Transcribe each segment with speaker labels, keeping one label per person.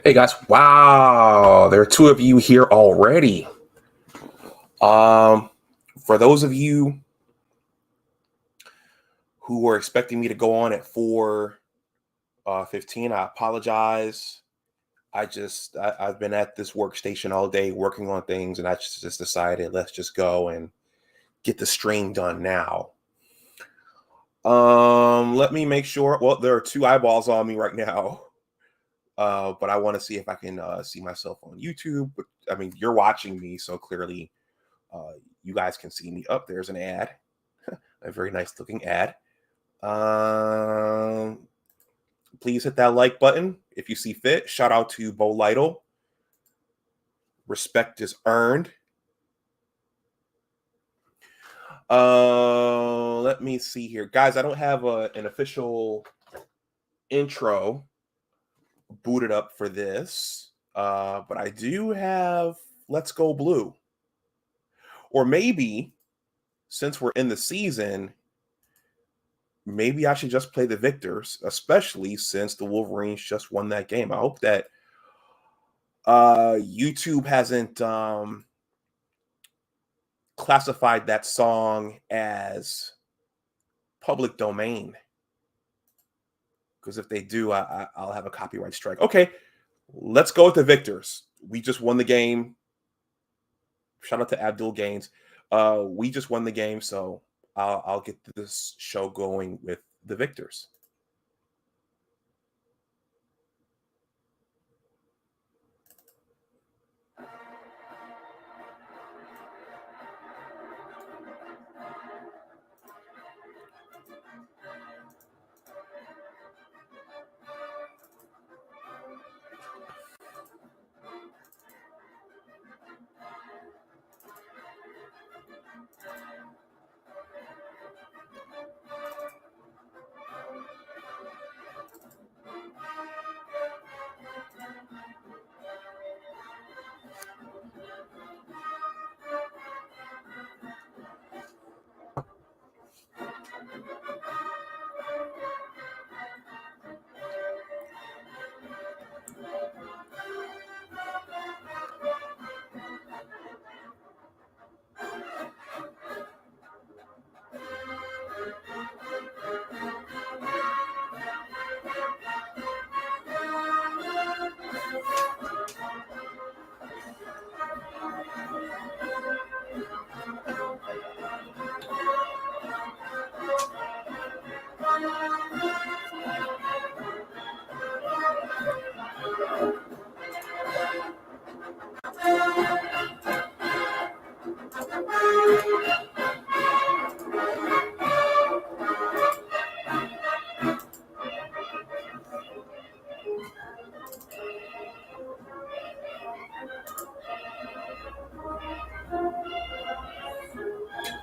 Speaker 1: Hey guys, wow, there are two of you here already. Um, for those of you who were expecting me to go on at 4:15, I apologize. I've been at this workstation all day working on things, and I just decided let's just go and get the stream done now. Let me make sure. Well, there are two eyeballs on me right now. But I want to see if I can see myself on YouTube. But I mean, you're watching me, so clearly you guys can see me. Up there's an ad, a very nice looking ad. Um, please hit that like button if you see fit. Shout out to Bo Lytle. Respect is earned. Let me see here, guys. I don't have an official intro booted up for this, but I do have "Let's Go Blue," or maybe since we're in the season, maybe I should just play the victors, especially since the Wolverines just won that game. I hope that YouTube hasn't classified that song as public domain, because if they do, I'll have a copyright strike. Okay, let's go with the victors. We just won the game. Shout out to Abdul Gaines. We just won the game, so I'll get this show going with the victors.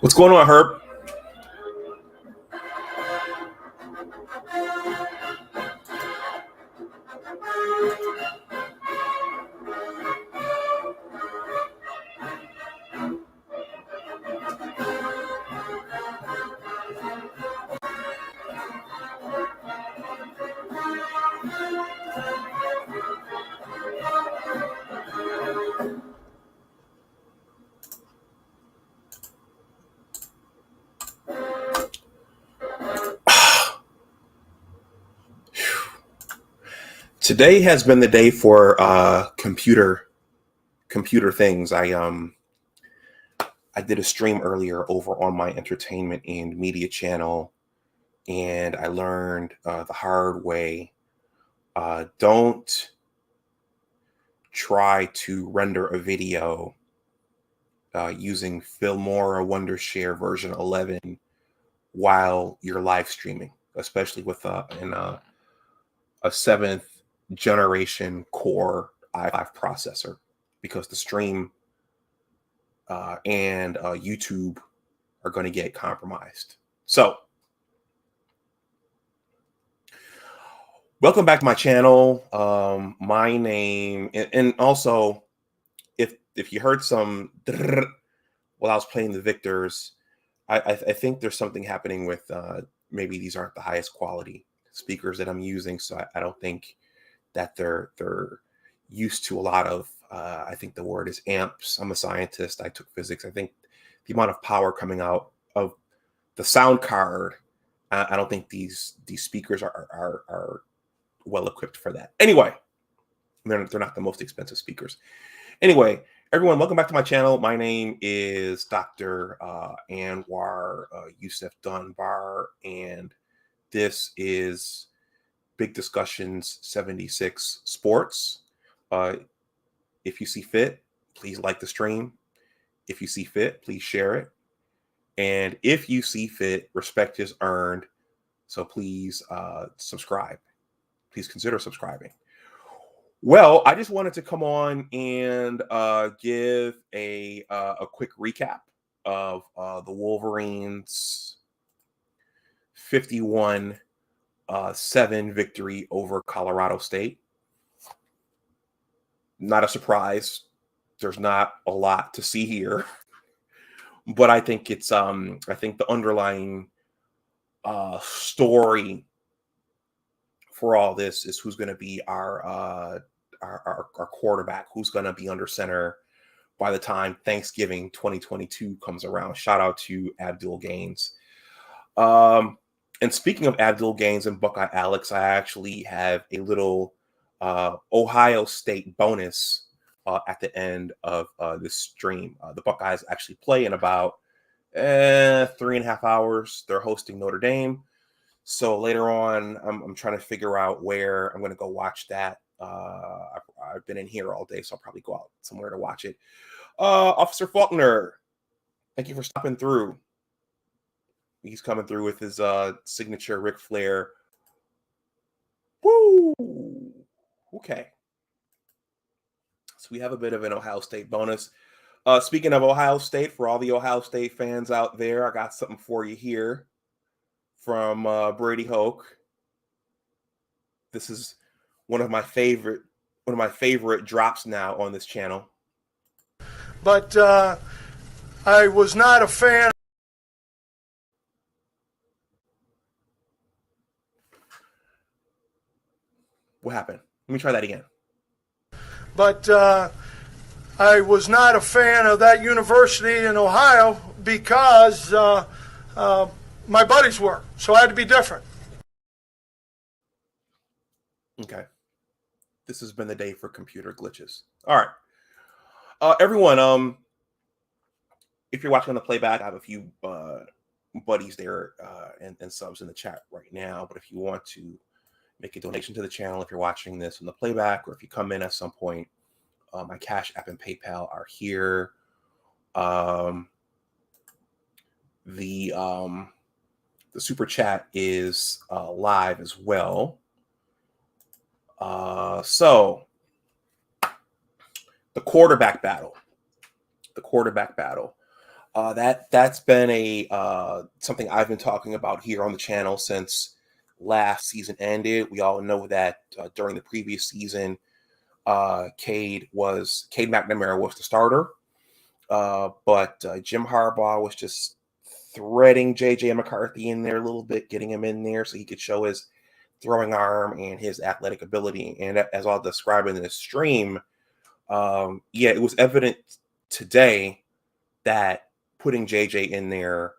Speaker 1: What's going on, Herb? Today has been the day for computer things. I did a stream earlier over on my entertainment and media channel, and I learned the hard way. Don't try to render a video using Filmora Wondershare version 11 while you're live streaming, especially with a 7th generation Core i5 processor, because the stream and YouTube are going to get compromised. So, welcome back to my channel. My name, and also, if you heard some while I was playing the victors, I think there's something happening with maybe these aren't the highest quality speakers that I'm using, so I don't think that they're used to a lot of, I think the word is amps. I'm a scientist. I took physics. I think the amount of power coming out of the sound card, I don't think these speakers are well equipped for that. Anyway, they're not the most expensive speakers. Anyway, everyone, welcome back to my channel. My name is Dr. Anwar Yusuf Dunbar, and this is Big Discussions 76 Sports. If you see fit, please like the stream. If you see fit, please share it. And if you see fit, respect is earned. So please subscribe. Please consider subscribing. Well, I just wanted to come on and give a quick recap of the Wolverines' 51-7 victory over Colorado State. Not a surprise. There's not a lot to see here, but I think it's I think the underlying story for all this is who's going to be our quarterback, who's going to be under center by the time Thanksgiving 2022 comes around. Shout out to Abdul Gaines. And speaking of Abdul Gaines and Buckeye Alex, I actually have a little Ohio State bonus at the end of this stream. The Buckeyes actually play in about 3.5 hours. They're hosting Notre Dame. So later on, I'm trying to figure out where I'm going to go watch that. I've been in here all day, so I'll probably go out somewhere to watch it. Officer Faulkner, thank you for stopping through. He's coming through with his signature Ric Flair. Woo! Okay. So we have a bit of an Ohio State bonus. Speaking of Ohio State, for all the Ohio State fans out there, I got something for you here from Brady Hoke. This is one of my favorite drops now on this channel.
Speaker 2: But I was not a fan.
Speaker 1: What happened? Let me try that again.
Speaker 2: But I was not a fan of that university in Ohio because my buddies were, so I had to be different.
Speaker 1: Okay. This has been the day for computer glitches. All right. Everyone, if you're watching on the playback, I have a few buddies there and subs in the chat right now. But if you want to make a donation to the channel, if you're watching this on the playback, or if you come in at some point, my Cash App and PayPal are here. The super chat is live as well. So the quarterback battle. That's been a something I've been talking about here on the channel since last season ended. We all know that during the previous season, Cade McNamara was the starter, but Jim Harbaugh was just threading JJ McCarthy in there a little bit, getting him in there so he could show his throwing arm and his athletic ability. And as I'll describe in this stream, it was evident today that putting JJ in there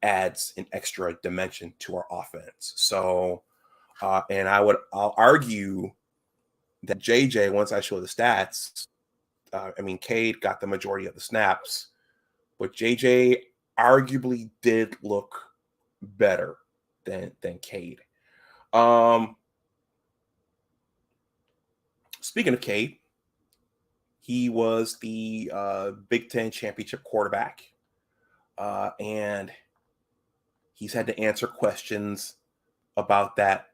Speaker 1: adds an extra dimension to our offense. So, and I'll argue that JJ, once I show the stats, Cade got the majority of the snaps, but JJ arguably did look better than Cade. Speaking of Cade, he was the Big Ten championship quarterback, and he's had to answer questions about that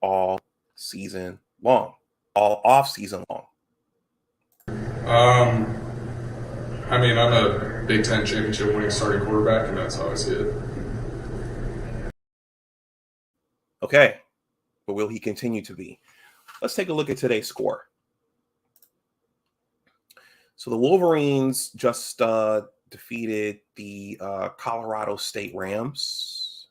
Speaker 1: all season long, all off season long.
Speaker 3: I'm a Big Ten championship winning starting quarterback, and that's how I see it.
Speaker 1: Okay, but will he continue to be? Let's take a look at today's score. So the Wolverines just defeated the Colorado State Rams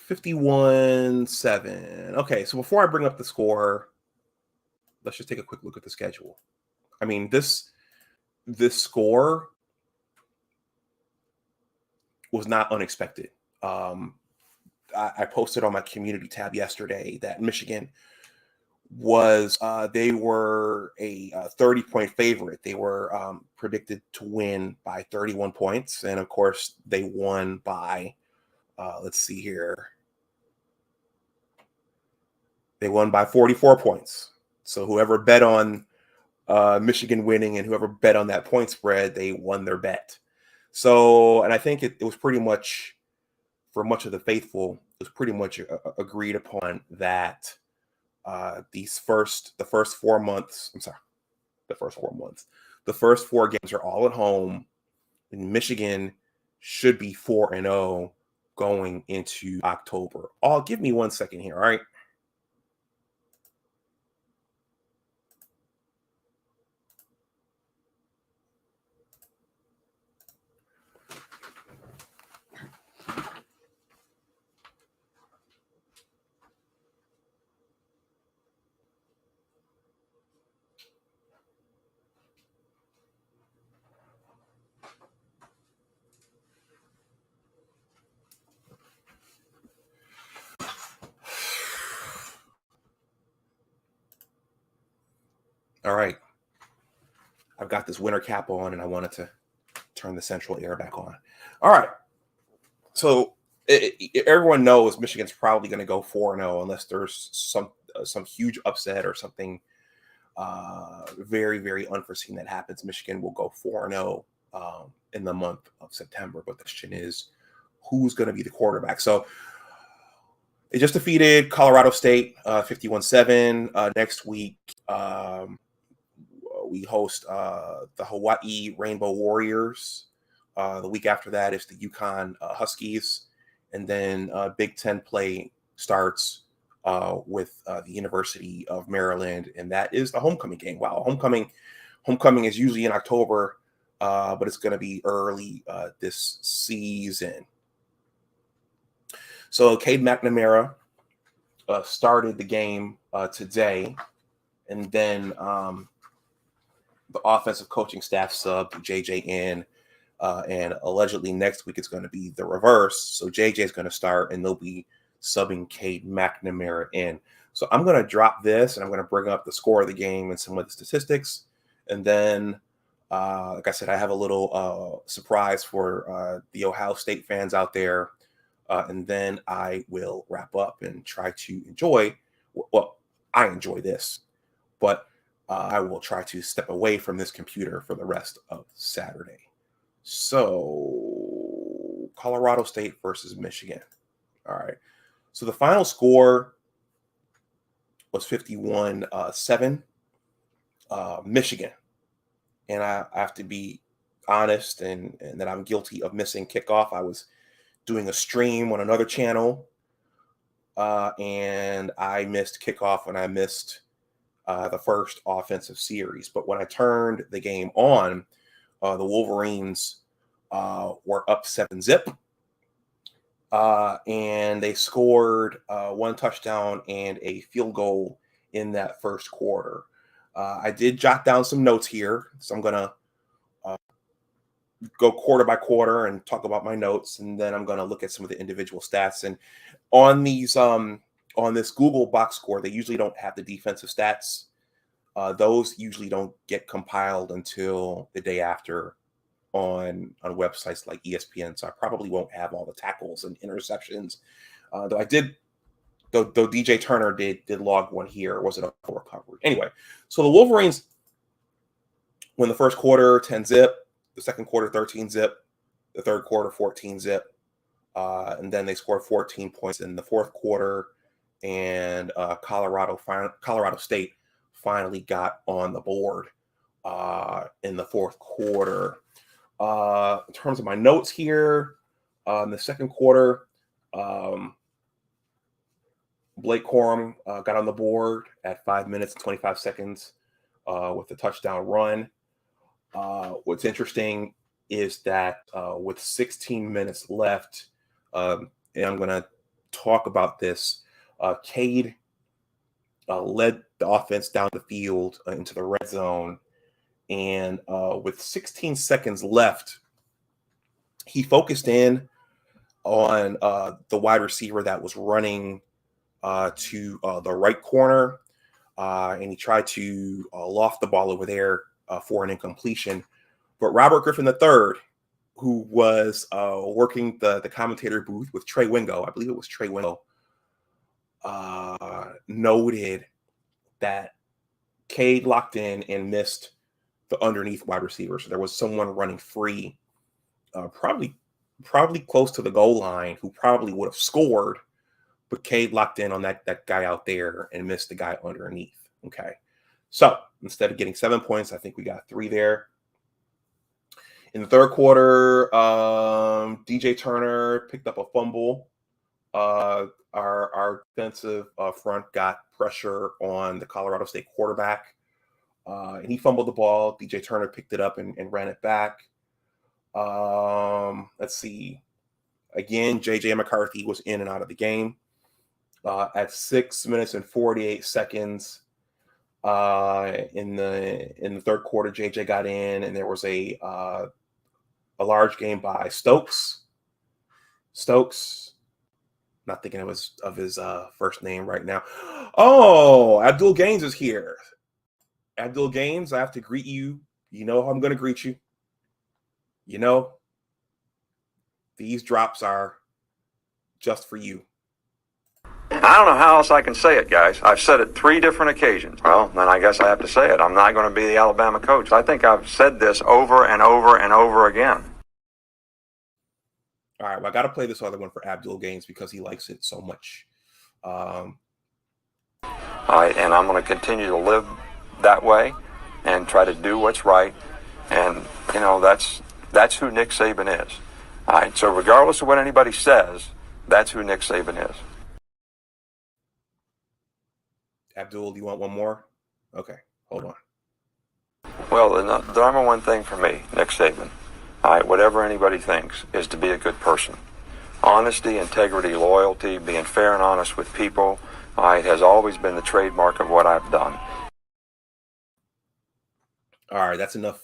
Speaker 1: 51-7. Okay, so before I bring up the score, let's just take a quick look at the schedule. I mean, this score was not unexpected. I posted on my community tab yesterday that Michigan was they were a 30-point favorite. They were predicted to win by 31 points, and of course they won by let's see here, they won by 44 points. So whoever bet on Michigan winning and whoever bet on that point spread, they won their bet. So, and I think it was pretty much, for much of the faithful, it was pretty much agreed upon that the first 4 months, the first 4 games are all at home, and Michigan should be 4-0 going into October. Give me 1 second here, all right? All right. I've got this winter cap on, and I wanted to turn the central air back on. All right. So everyone knows Michigan's probably going to go 4-0 unless there's some huge upset or something very, very unforeseen that happens. Michigan will go 4-0 in the month of September. But the question is, who's going to be the quarterback? So they just defeated Colorado State 51-7. Next week, we host the Hawaii Rainbow Warriors. The week after that is the UConn Huskies. And then Big Ten play starts with the University of Maryland. And that is the homecoming game. Wow, homecoming is usually in October, but it's going to be early this season. So Cade McNamara started the game today. And then the offensive coaching staff subbed JJ in, and allegedly next week it's going to be the reverse. So JJ is going to start, and they'll be subbing Cade McNamara in. So I'm going to drop this, and I'm going to bring up the score of the game and some of the statistics. And then, like I said, I have a little surprise for the Ohio State fans out there. And then I will wrap up and try to enjoy, well, I enjoy this, but I will try to step away from this computer for the rest of Saturday. So Colorado State versus Michigan. All right. So the final score was 51-7, Michigan. And I have to be honest and that I'm guilty of missing kickoff. I was doing a stream on another channel, and I missed kickoff when I missed the first offensive series. But when I turned the game on, the Wolverines were up 7-0, and they scored 1 touchdown and a field goal in that first quarter. I did jot down some notes here, so I'm going to go quarter by quarter and talk about my notes, and then I'm going to look at some of the individual stats. And on these on this Google box score, they usually don't have the defensive stats. Those usually don't get compiled until the day after on websites like ESPN. So I probably won't have all the tackles and interceptions. Though DJ Turner did log one here. It wasn't a full recovery. Anyway, so the Wolverines win the first quarter 10-0, the second quarter 13-0, the third quarter 14-0, and then they scored 14 points in the fourth quarter. And Colorado State finally got on the board in the fourth quarter. In terms of my notes here, in the second quarter, Blake Corum got on the board at 5 minutes and 25 seconds with a touchdown run. What's interesting is that with 16 minutes left, and I'm going to talk about this. Cade led the offense down the field into the red zone. And with 16 seconds left, he focused in on the wide receiver that was running to the right corner. And he tried to loft the ball over there for an incompletion. But Robert Griffin III, who was working the commentator booth with Trey Wingo, I believe it was Trey Wingo, noted that Cade locked in and missed the underneath wide receiver. So there was someone running free, probably close to the goal line, who probably would have scored, but Cade locked in on that guy out there and missed the guy underneath. Okay. So instead of getting 7 points, I think we got 3 there. In the third quarter, DJ Turner picked up a fumble. Our defensive front got pressure on the Colorado State quarterback, and he fumbled the ball. DJ Turner picked it up and ran it back. Let's see. Again, J.J. McCarthy was in and out of the game. At 6 minutes and 48 seconds in the third quarter, J.J. got in, and there was a large game by Stokes. Not thinking of his first name right now. Oh, Abdul Gaines is here. Abdul Gaines, I have to greet you. You know how I'm going to greet you. You know, these drops are just for you.
Speaker 4: I don't know how else I can say it, guys. I've said it 3 different occasions. Well, then I guess I have to say it. I'm not going to be the Alabama coach. I think I've said this over and over and over again.
Speaker 1: All right, well, I got to play this other one for Abdul Gaines because he likes it so much.
Speaker 4: All right, and I'm going to continue to live that way and try to do what's right. And, you know, that's who Nick Saban is. All right, so regardless of what anybody says, that's who Nick Saban is.
Speaker 1: Abdul, do you want one more? Okay, hold on.
Speaker 4: Well, the number one thing for me, Nick Saban, all right, whatever anybody thinks, is to be a good person. Honesty, integrity, loyalty, being fair and honest with people, all right, has always been the trademark of what I've done.
Speaker 1: All right, that's enough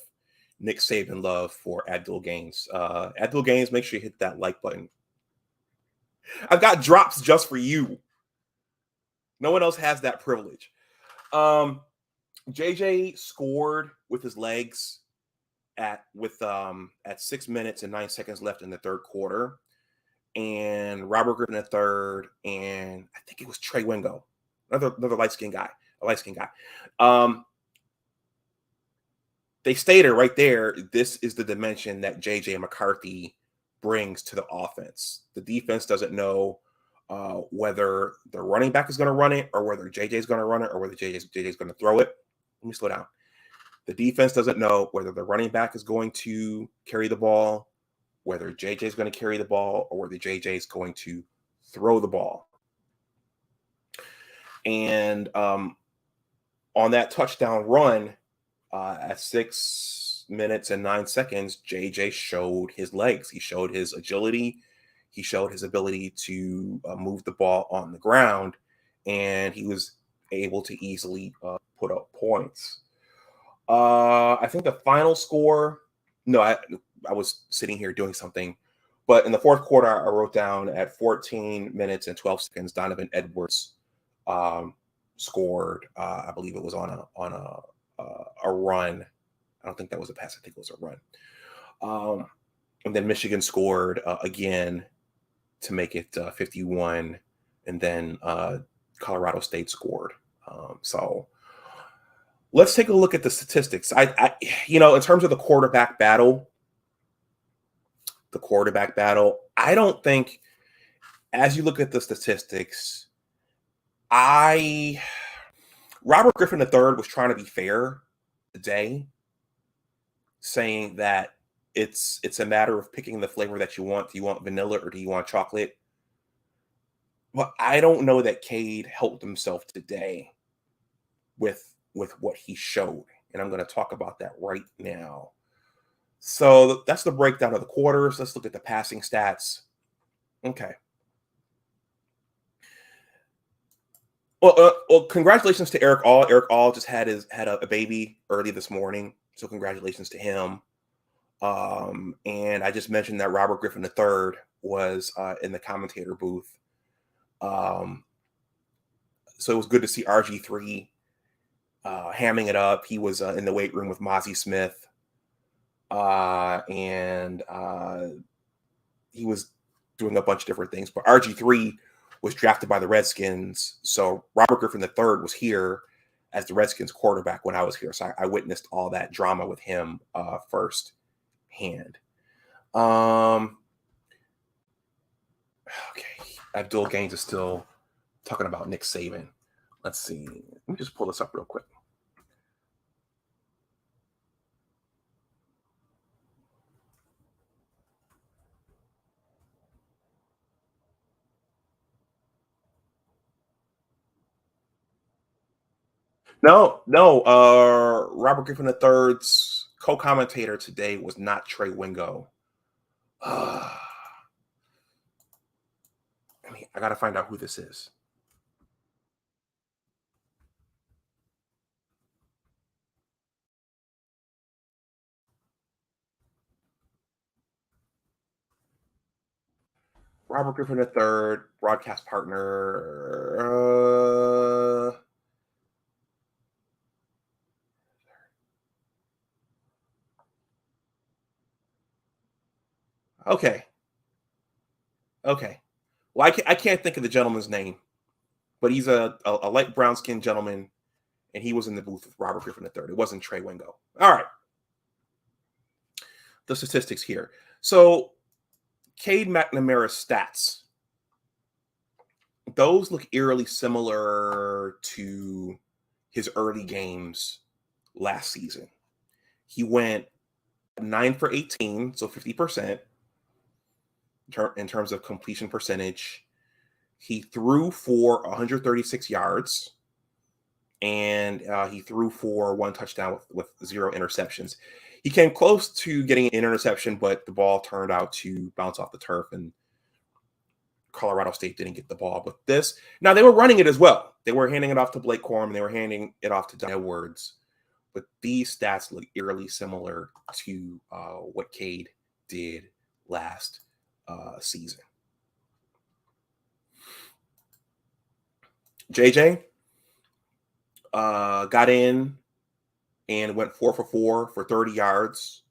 Speaker 1: Nick Saban love for Abdul Gaines. Abdul Gaines, make sure you hit that like button. I've got drops just for you. No one else has that privilege. JJ scored with his legs at 6 minutes and 9 seconds left in the third quarter. And Robert Griffin III and I think it was Trey Wingo, another light-skinned guy. They stated right there, this is the dimension that J.J. McCarthy brings to the offense. The defense doesn't know whether the running back is going to run it or whether J.J. is going to run it or whether J.J. is going to throw it. Let me slow down. The defense doesn't know whether the running back is going to carry the ball, whether J.J. is going to carry the ball, or whether J.J. is going to throw the ball. And on that touchdown run, at 6 minutes and 9 seconds, JJ showed his legs. He showed his agility. He showed his ability to move the ball on the ground, and he was able to easily put up points. I think the final score, no, I was sitting here doing something, but in the fourth quarter, I wrote down at 14 minutes and 12 seconds, Donovan Edwards scored. I believe it was on a run. I don't think that was a pass. I think it was a run. And then Michigan scored again to make it 51. And then Colorado State scored. So let's take a look at the statistics. I in terms of the quarterback battle, I don't think, as you look at the statistics, Robert Griffin III was trying to be fair today, saying that it's a matter of picking the flavor that you want. Do you want vanilla or do you want chocolate? But I don't know that Cade helped himself today with what he showed. And I'm going to talk about that right now. So that's the breakdown of the quarters. Let's look at the passing stats. Okay. Well, congratulations to Eric All. Eric All just had a baby early this morning, so congratulations to him. And I just mentioned that Robert Griffin III was in the commentator booth. So it was good to see RG3 hamming it up. He was in the weight room with Mozzie Smith, and he was doing a bunch of different things. But RG3 was drafted by the Redskins, so Robert Griffin III was here as the Redskins quarterback when I was here. So I witnessed all that drama with him first hand. Okay, Abdul Gaines is still talking about Nick Saban. Let's see. Let me just pull this up real quick. No. Robert Griffin III's co-commentator today was not Trey Wingo. I gotta find out who this is. Robert Griffin III, broadcast partner. Okay. Well, I can't think of the gentleman's name, but he's a light brown skinned gentleman, and he was in the booth with Robert Griffin III. It wasn't Trey Wingo. All right. The statistics here. So, Cade McNamara's stats, those look eerily similar to his early games last season. He went 9 for 18, so 50% in terms of completion percentage. He threw for 136 yards, and he threw for 1 touchdown with 0 interceptions. He came close to getting an interception, but the ball turned out to bounce off the turf, and Colorado State didn't get the ball. But now they were running it as well. They were handing it off to Blake Corum. They were handing it off to Don Edwards. But these stats look eerily similar to what Cade did last season. JJ got in and went 4 for 4 for 30 yards.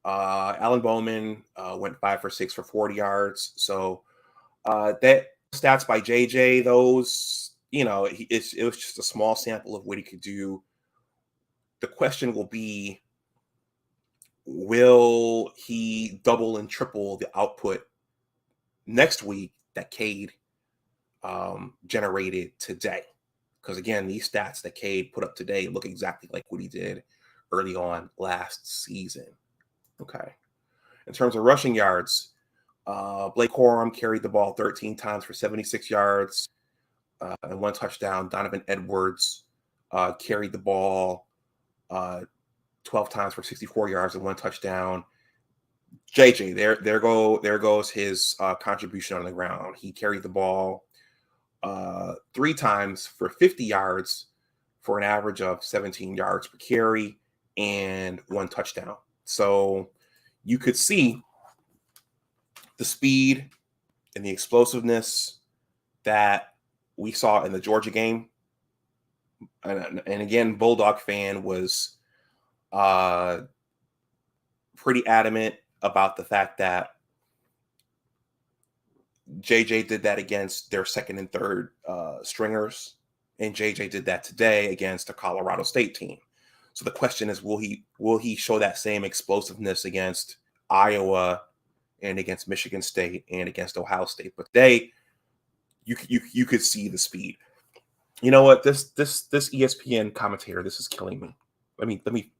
Speaker 1: Alan Bowman went 5 for 6 for 40 yards. So that stats by JJ, those, it was just a small sample of what he could do. The question will be, will he double and triple the output next week that Cade generated today? Because again, these stats that Cade put up today look exactly like what he did early on last season. Okay. In terms of rushing yards, Blake Corum carried the ball 13 times for 76 yards and 1 touchdown. Donovan Edwards carried the ball 12 times for 64 yards and 1 touchdown. JJ, there goes his contribution on the ground. He carried the ball 3 times for 50 yards for an average of 17 yards per carry and 1 touchdown. So you could see the speed and the explosiveness that we saw in the Georgia game. And again, Bulldog fan was pretty adamant about the fact that JJ did that against their second and third stringers, and JJ did that today against a Colorado State team. So the question is, will he show that same explosiveness against Iowa and against Michigan State and against Ohio State? But today, you could see the speed. You know what? This ESPN commentator, this is killing me. Let me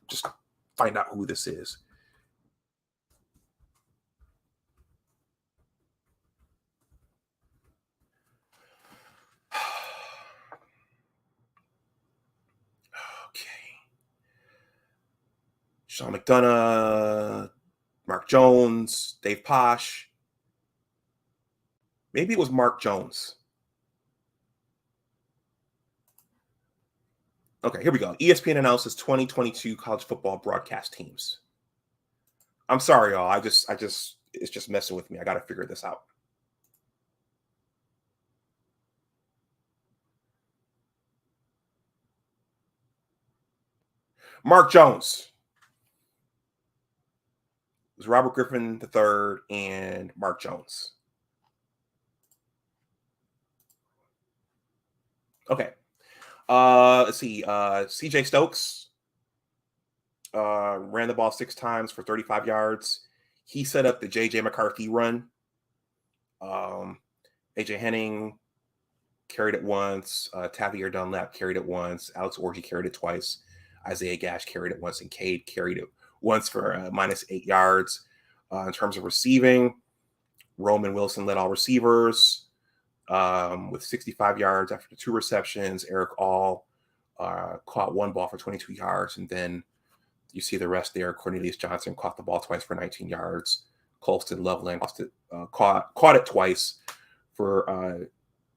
Speaker 1: just find out who this is. Sean McDonough, Mark Jones, Dave Posh. Maybe it was Mark Jones. Okay, here we go. ESPN announces 2022 college football broadcast teams. I'm sorry, y'all. It's just messing with me. I got to figure this out. Mark Jones. It was Robert Griffin III and Mark Jones. Okay. Let's see. CJ Stokes ran the ball 6 times for 35 yards. He set up the JJ McCarthy run. AJ Henning carried it once. Tavier Dunlap carried it once. Alex Orji carried it twice. Isaiah Gash carried it once. And Cade carried it once for -8 yards. In terms of receiving, Roman Wilson led all receivers with 65 yards after 2 receptions. Eric All caught 1 ball for 22 yards. And then you see the rest there. Cornelius Johnson caught the ball twice for 19 yards. Colston Loveland caught it twice for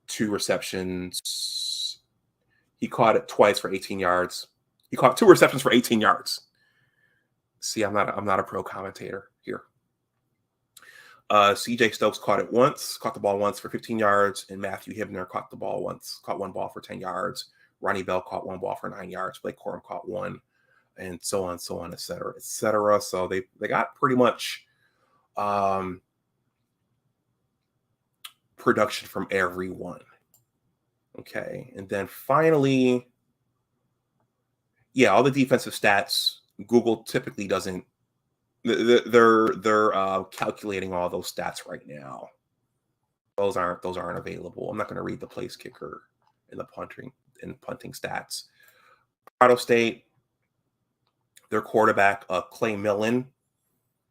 Speaker 1: 2 receptions. He caught it twice for 18 yards. He caught 2 receptions for 18 yards. See, I'm not a pro commentator here. CJ Stokes caught the ball once for 15 yards, and Matthew Hibner caught 1 ball for 10 yards. Ronnie Bell caught 1 ball for 9 yards. Blake Corum caught 1, and so on, et cetera, et cetera. So they got pretty much production from everyone. Okay, and then finally, all the defensive stats. Google typically doesn't. They're calculating all those stats right now. Those aren't available. I'm not going to read the place kicker and the punting stats. Colorado State, their quarterback Clay Millen,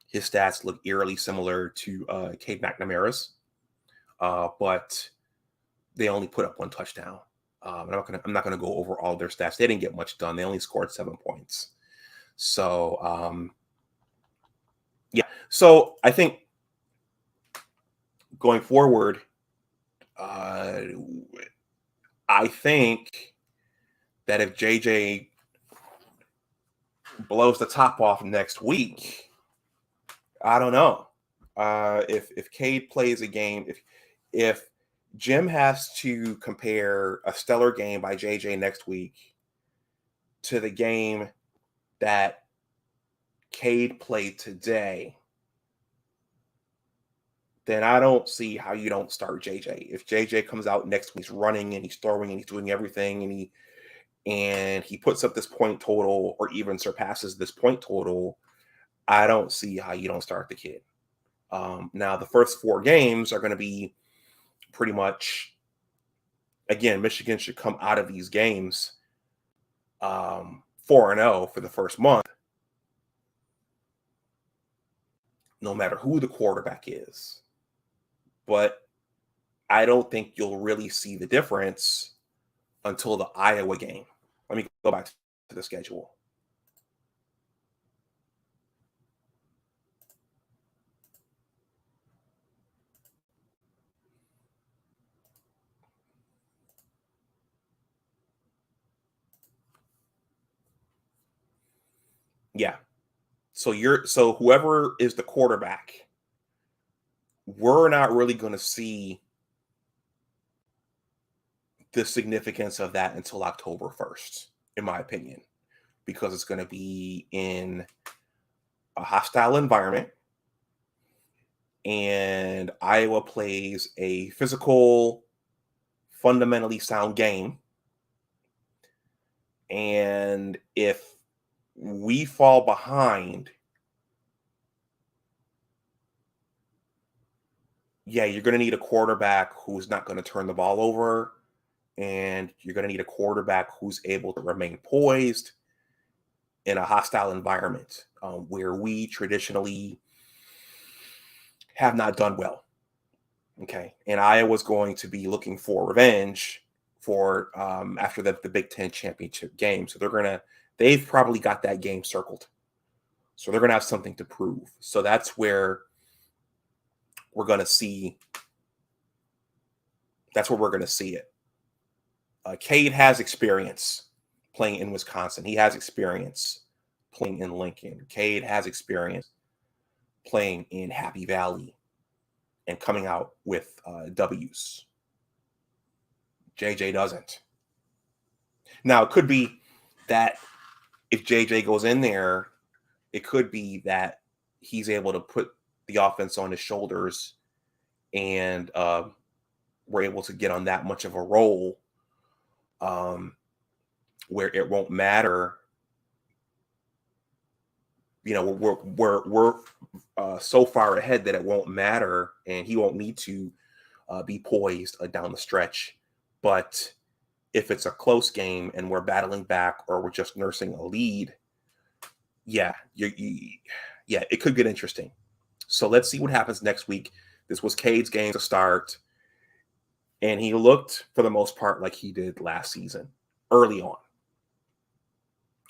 Speaker 1: his stats look eerily similar to Cade McNamara's, but they only put up 1 touchdown. I'm not gonna go over all their stats. They didn't get much done. They only scored 7 points. So So I think going forward, I think that if JJ blows the top off next week, I don't know. If Cade plays a game, if Jim has to compare a stellar game by JJ next week to the game that Cade played today, then I don't see how you don't start JJ. If JJ comes out next week, he's running and he's throwing and he's doing everything, and he puts up this point total or even surpasses this point total, I don't see how you don't start the kid. Now, the first 4 games are going to be pretty much, again, Michigan should come out of these games 4-0 for the first month, no matter who the quarterback is. But I don't think you'll really see the difference until the Iowa game. Let me go back to the schedule. Yeah. So whoever is the quarterback, we're not really going to see the significance of that until October 1st, in my opinion, because it's going to be in a hostile environment, and Iowa plays a physical, fundamentally sound game. And if we fall behind, you're going to need a quarterback who's not going to turn the ball over, and you're going to need a quarterback who's able to remain poised in a hostile environment where we traditionally have not done well. Okay, and Iowa's going to be looking for revenge for after the Big Ten championship game. So they've probably got that game circled. So they're going to have something to prove. So that's where we're going to see. That's where we're going to see it. Cade has experience playing in Wisconsin. He has experience playing in Lincoln. Cade has experience playing in Happy Valley and coming out with W's. JJ doesn't. Now, it could be that if JJ goes in there, it could be that he's able to put the offense on his shoulders and we're able to get on that much of a roll where it won't matter. You know, we're so far ahead that it won't matter, and he won't need to be poised down the stretch. But if it's a close game and we're battling back, or we're just nursing a lead, yeah, it could get interesting. So let's see what happens next week. This was Cade's game to start, and he looked for the most part like he did last season early on.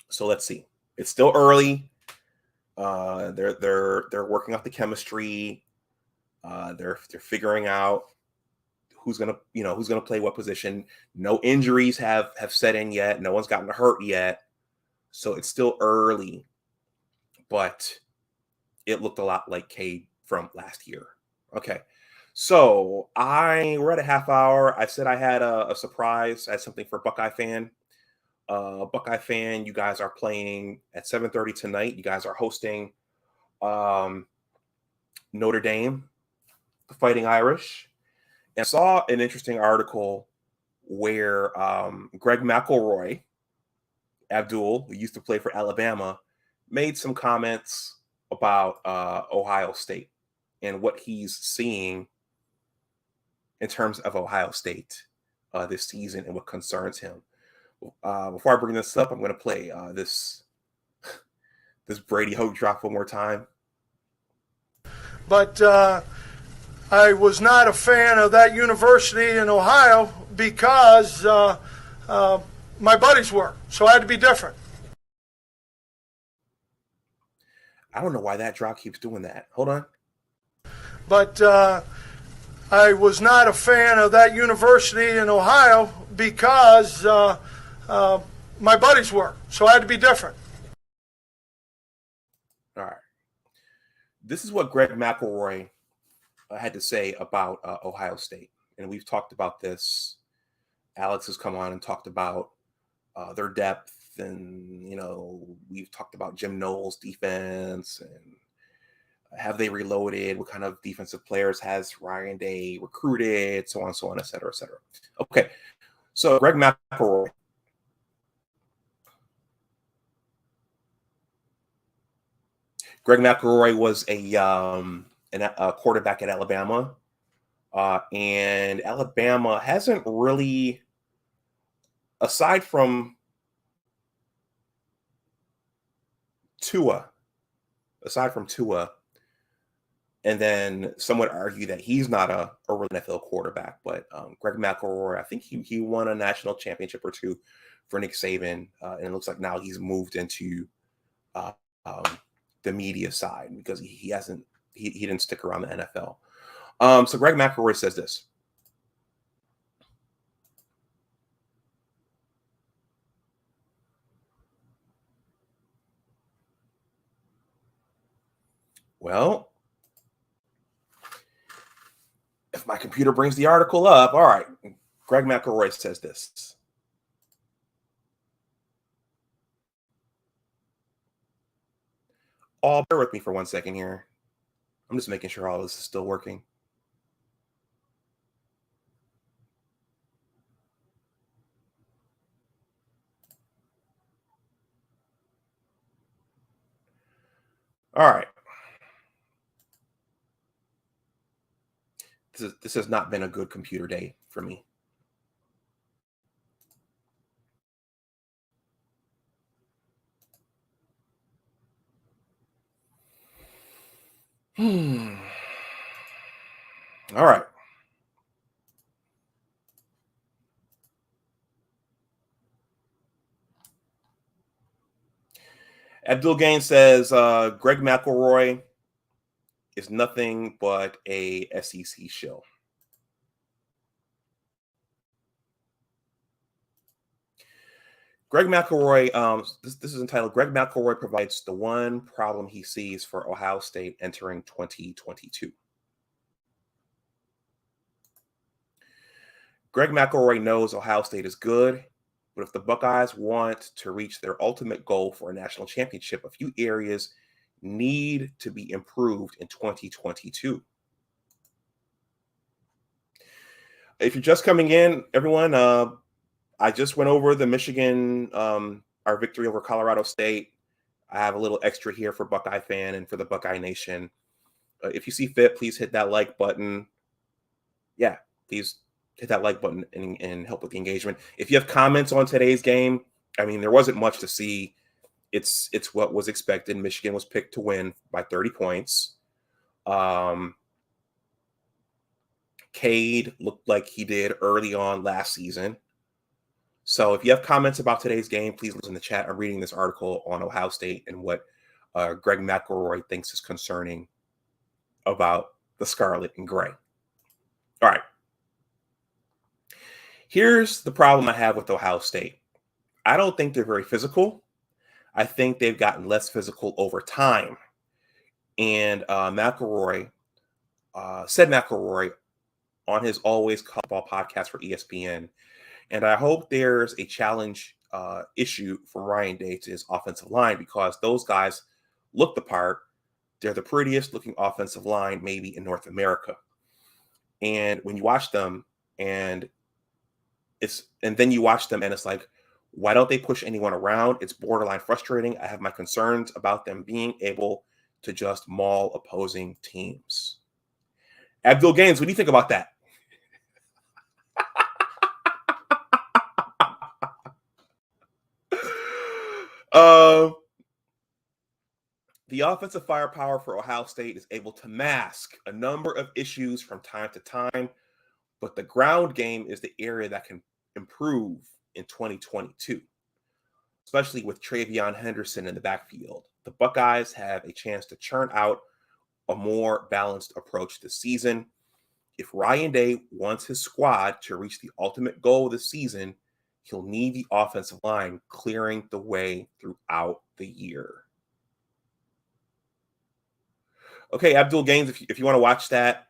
Speaker 1: So let's see. It's still early. They're working out the chemistry. They're figuring out who's gonna play what position. No injuries have set in yet. No one's gotten hurt yet. So it's still early, but it looked a lot like Cade from last year. Okay. So we're at a half hour. I said I had a surprise. I had something for Buckeye fan. Buckeye fan, you guys are playing at 7:30 tonight. You guys are hosting Notre Dame, the Fighting Irish. And I saw an interesting article where Greg McElroy, Abdul, who used to play for Alabama, made some comments about Ohio State and what he's seeing in terms of Ohio State this season and what concerns him. Before I bring this up, I'm going to play this Brady Hoke drop one more time.
Speaker 2: But I was not a fan of that university in Ohio because my buddies were, so I had to be different.
Speaker 1: I don't know why that drop keeps doing that. Hold on.
Speaker 2: But I was not a fan of that university in Ohio because my buddies were, so I had to be different.
Speaker 1: All right. This is what Greg McElroy had to say about Ohio State. And we've talked about this. Alex has come on and talked about their depth. And, we've talked about Jim Knowles' defense and have they reloaded? What kind of defensive players has Ryan Day recruited? So on, et cetera, et cetera. Okay. So Greg McElroy. Greg McElroy was a quarterback at Alabama, and Alabama hasn't really, aside from Tua, and then some would argue that he's not a real NFL quarterback, but Greg McElroy, I think he won a national championship or two for Nick Saban, and it looks like now he's moved into the media side because he didn't stick around the NFL. So Greg McElroy says this. Well, if my computer brings the article up, all right. Greg McElroy says this. Bear with me for 1 second here. I'm just making sure all this is still working. All right. This has not been a good computer day for me. All right. Abdul Gaines says Greg McElroy is nothing but a SEC shill. Greg McElroy, this is entitled Greg McElroy provides the one problem he sees for Ohio State entering 2022. Greg McElroy knows Ohio State is good, but if the Buckeyes want to reach their ultimate goal for a national championship, a few areas need to be improved in 2022. If you're just coming in, everyone, I just went over the Michigan, our victory over Colorado State. I have a little extra here for Buckeye fan and for the Buckeye Nation. If you see fit, please hit that like button. Yeah, please hit that like button and help with the engagement. If you have comments on today's game, I mean, there wasn't much to see. It's what was expected. Michigan was picked to win by 30 points. Cade looked like he did early on last season. So if you have comments about today's game, please leave in the chat. I'm reading this article on Ohio State and what Greg McElroy thinks is concerning about the Scarlet and Gray. All right. Here's the problem I have with Ohio State. I don't think they're very physical. I think they've gotten less physical over time. And McElroy on his Always College Ball podcast for ESPN. And I hope there's a challenge issue from Ryan Day to his offensive line, because those guys look the part. They're the prettiest looking offensive line maybe in North America. And when you watch them and then you watch them and it's like, why don't they push anyone around? It's borderline frustrating. I have my concerns about them being able to just maul opposing teams. Abdul Gaines, what do you think about that? The offensive firepower for Ohio State is able to mask a number of issues from time to time, but the ground game is the area that can improve in 2022, especially with Travion Henderson in the backfield. The Buckeyes have a chance to churn out a more balanced approach this season. If Ryan Day wants his squad to reach the ultimate goal of the season, he'll need the offensive line clearing the way throughout the year. Okay, Abdul Gaines, if you want to watch that,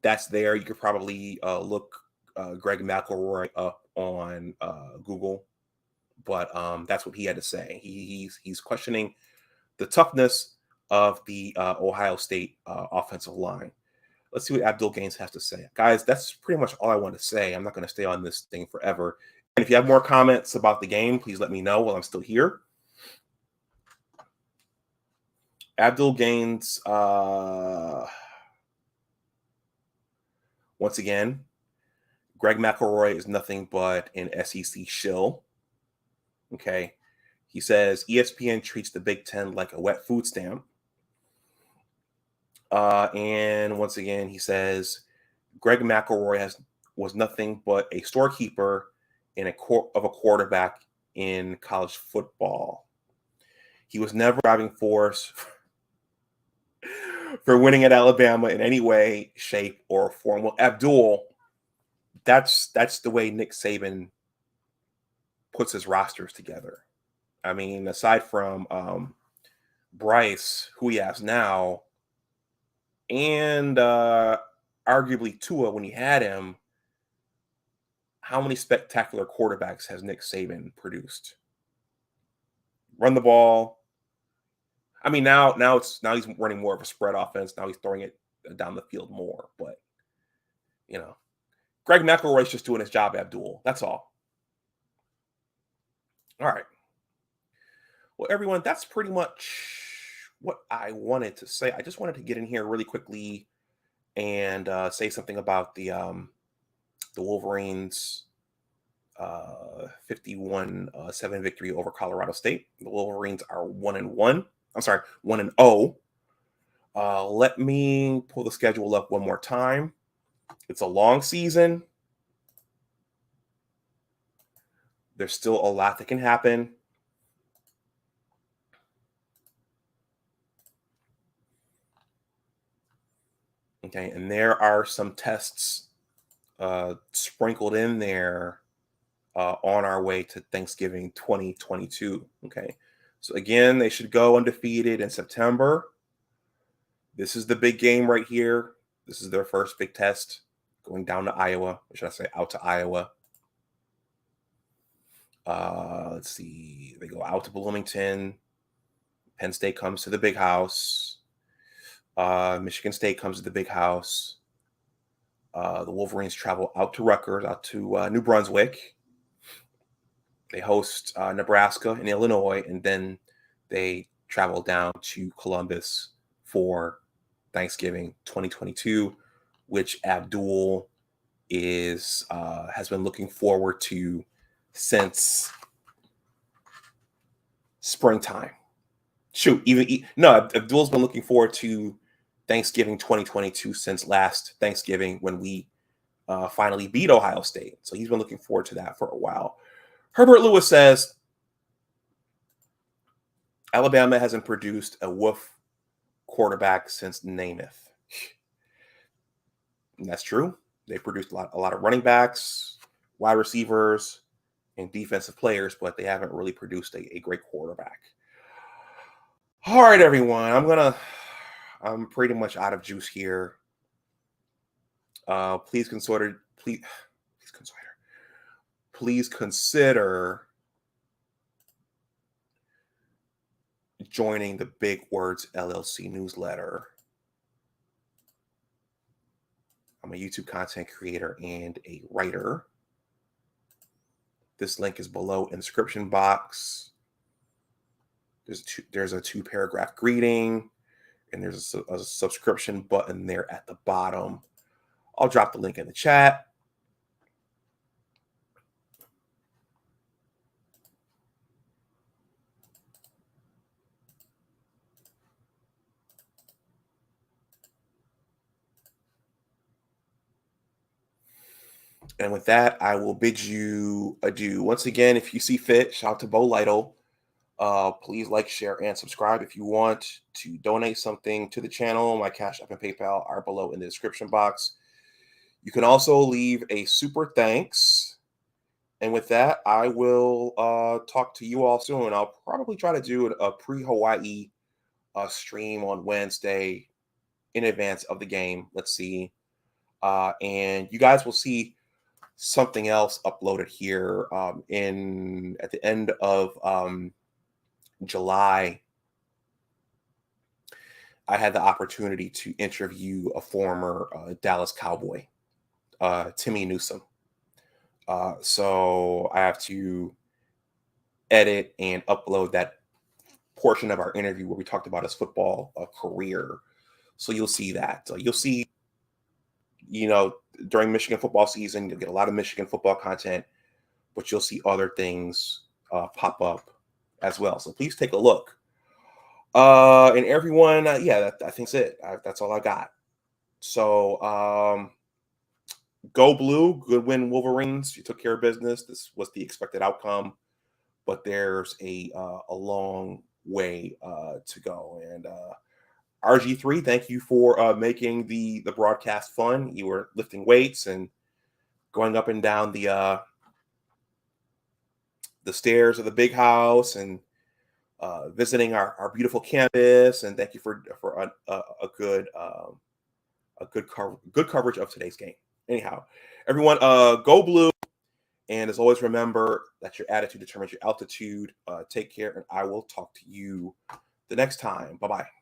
Speaker 1: that's there. You could probably look Greg McElroy up on Google, but that's what he had to say. He's questioning the toughness of the Ohio State offensive line. Let's see what Abdul Gaines has to say. Guys, that's pretty much all I want to say. I'm not going to stay on this thing forever. And if you have more comments about the game, please let me know while I'm still here. Abdul Gaines, once again, Greg McElroy is nothing but an SEC shill. Okay. He says ESPN treats the Big Ten like a wet food stamp. And once again, he says Greg McElroy was nothing but a storekeeper of a quarterback in college football. He was never a driving force for winning at Alabama in any way, shape, or form. Well, Abdul, that's the way Nick Saban puts his rosters together. I mean, aside from Bryce, who he has now, and arguably Tua when he had him, how many spectacular quarterbacks has Nick Saban produced? Run the ball. I mean, now he's running more of a spread offense. Now he's throwing it down the field more. But, Greg McElroy's just doing his job, Abdul. That's all. All right. Well, everyone, that's pretty much what I wanted to say. I just wanted to get in here really quickly and say something about the Wolverines' 51-7 victory over Colorado State. The Wolverines are 1-1. I'm sorry, 1-0. Let me pull the schedule up one more time. It's a long season. There's still a lot that can happen. Okay, and there are some tests sprinkled in there on our way to Thanksgiving 2022. Okay. So again, they should go undefeated in September. This is the big game right here. This is their first big test, going down to Iowa. Or should I say out to Iowa? Let's see. They go out to Bloomington. Penn State comes to the big house. Michigan State comes to the big house. The Wolverines travel out to Rutgers, out to New Brunswick. They host Nebraska and Illinois, and then they travel down to Columbus for Thanksgiving 2022, which Abdul has been looking forward to since springtime. Abdul's been looking forward to Thanksgiving 2022 since last Thanksgiving when we finally beat Ohio State. So he's been looking forward to that for a while. Herbert Lewis says Alabama hasn't produced a woof quarterback since Namath. And that's true. They produced a lot of running backs, wide receivers, and defensive players, but they haven't really produced a great quarterback. All right, everyone. I'm pretty much out of juice here. Please consider joining the Big Words LLC newsletter. I'm a YouTube content creator and a writer. This link is below in the description box. There's a 2-paragraph greeting, and there's a subscription button there at the bottom. I'll drop the link in the chat. And with that, I will bid you adieu. Once again, if you see fit, shout out to Bo Lytle. Please like, share, and subscribe. If you want to donate something to the channel, my Cash App and PayPal are below in the description box. You can also leave a super thanks. And with that, I will talk to you all soon. I'll probably try to do a pre-Hawaii stream on Wednesday in advance of the game. Let's see. And you guys will see something else uploaded here at the end of July. I had the opportunity to interview a former Dallas Cowboy, Timmy Newsome. So I have to edit and upload that portion of our interview where we talked about his football career. So you'll see that. You'll see, during Michigan football season, you'll get a lot of Michigan football content, but you'll see other things pop up as well. So please take a look. And everyone, I think that's it. That's all I got. So go blue, good win, Wolverines. You took care of business. This was the expected outcome, but there's a long way to go. And RG3, thank you for making the broadcast fun. You were lifting weights and going up and down the stairs of the big house and visiting our beautiful campus. And thank you for a good coverage of today's game. Anyhow, everyone, go blue. And as always, remember that your attitude determines your altitude. Take care, and I will talk to you the next time. Bye-bye.